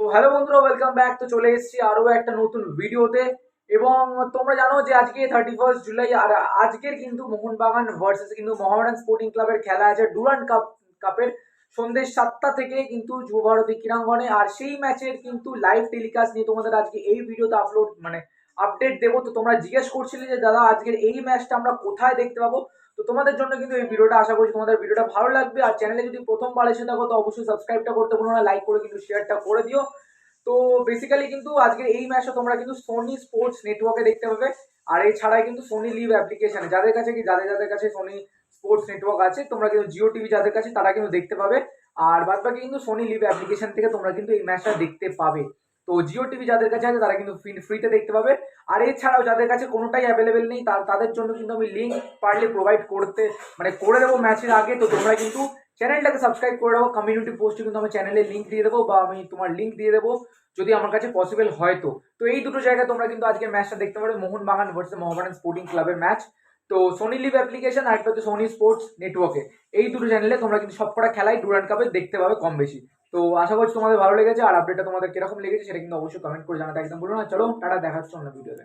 তো হ্যালো বন্ধুরা, welcome back. তো চলে এসেছি আরো একটা নতুন ভিডিওতে। এবং তোমরা জানো যে আজকে 31 জুলাই, আর আজকের কিন্তু মোহনবাগান ভার্সেস কিন্তু মোহামেডান স্পোর্টিং ক্লাবের খেলা আছে ডুরান্ড কাপের। সন্ধ্যে 7টা থেকে কিন্তু যুবভারতী ক্রীড়াঙ্গনে, আর সেই ম্যাচের কিন্তু লাইভ টেলিকাস্ট নিয়ে তোমাদের আজকে এই ভিডিওতে আপডেট দেবো। তো তোমরা জিজ্ঞেস করছিলে যে দাদা আজকের এই ম্যাচটা আমরা কোথায় দেখতে পাবো। তো তোমাদের জন্য কিন্তু এই ভিডিওটা, আশা করছি তোমাদের ভিডিওটা ভালো লাগবে। আর চ্যানেলে যদি প্রথমবার এসে থাকো তো অবশ্যই সাবস্ক্রাইবটা করতে ভুলো না, লাইক করে কিন্তু শেয়ারটা করে দিও। তো বেসিক্যালি কিন্তু আজকে এই ম্যাচটা তোমরা কিন্তু সোনি স্পোর্টস নেটওয়ার্কে দেখতে পাবে। আর এছাড়াই কিন্তু সোনি লিভ অ্যাপ্লিকেশনে, যাদের কাছে সোনি স্পোর্টস নেটওয়ার্ক আছে, তোমরা কিন্তু জিও টিভি যাদের কাছে তারা কিন্তু দেখতে পাবে। আর বাদ বাকি কিন্তু সোনি লিভ অ্যাপ্লিকেশন থেকে তোমরা কিন্তু এই ম্যাচটা দেখতে পাবে। তো জিও টিভি যাদের কাছে আছে তারা কিন্তু ফ্রিতে দেখতে পাবে। আর এছাড়াও যাদের কাছে কোনোটাই অ্যাভেলেবেল নেই তাদের জন্য কিন্তু আমি লিঙ্ক পারলে প্রোভাইড করে দেবো ম্যাচের আগে। তো তোমরা কিন্তু চ্যানেলটাকে সাবস্ক্রাইব করে রাখো। কমিউনিটি পোস্টে কিন্তু আমি চ্যানেলের লিঙ্ক দিয়ে দেবো, বা আমি তোমার লিঙ্ক দিয়ে দেবো যদি আমার কাছে পসিবল হয়। তো এই দুটো জায়গায় তোমরা কিন্তু আজকের ম্যাচটা দেখতে পারবে, মোহনবাগান ভার্সেস মোহামেডান স্পোর্টিং ক্লাবের ম্যাচ। তো সোনি লিভ অ্যাপ্লিকেশন আর একটা হচ্ছে সোনি স্পোর্টস নেটওয়ার্কে, এই দুটো চ্যানেলে তোমরা কিন্তু সবকটা খেলাই ডুরান্ড কাপে দেখতে পাবে কম বেশি। তো আশা করছি তোমাদের ভালো লেগেছে, আর আপডেটটা তোমাদের কিরকম লেগেছে সেটা কিন্তু অবশ্যই কমেন্ট করে জানাতে একদম ভুলো না। চলো টাটা, দেখাচ্ছ অন্য ভিডিওতে।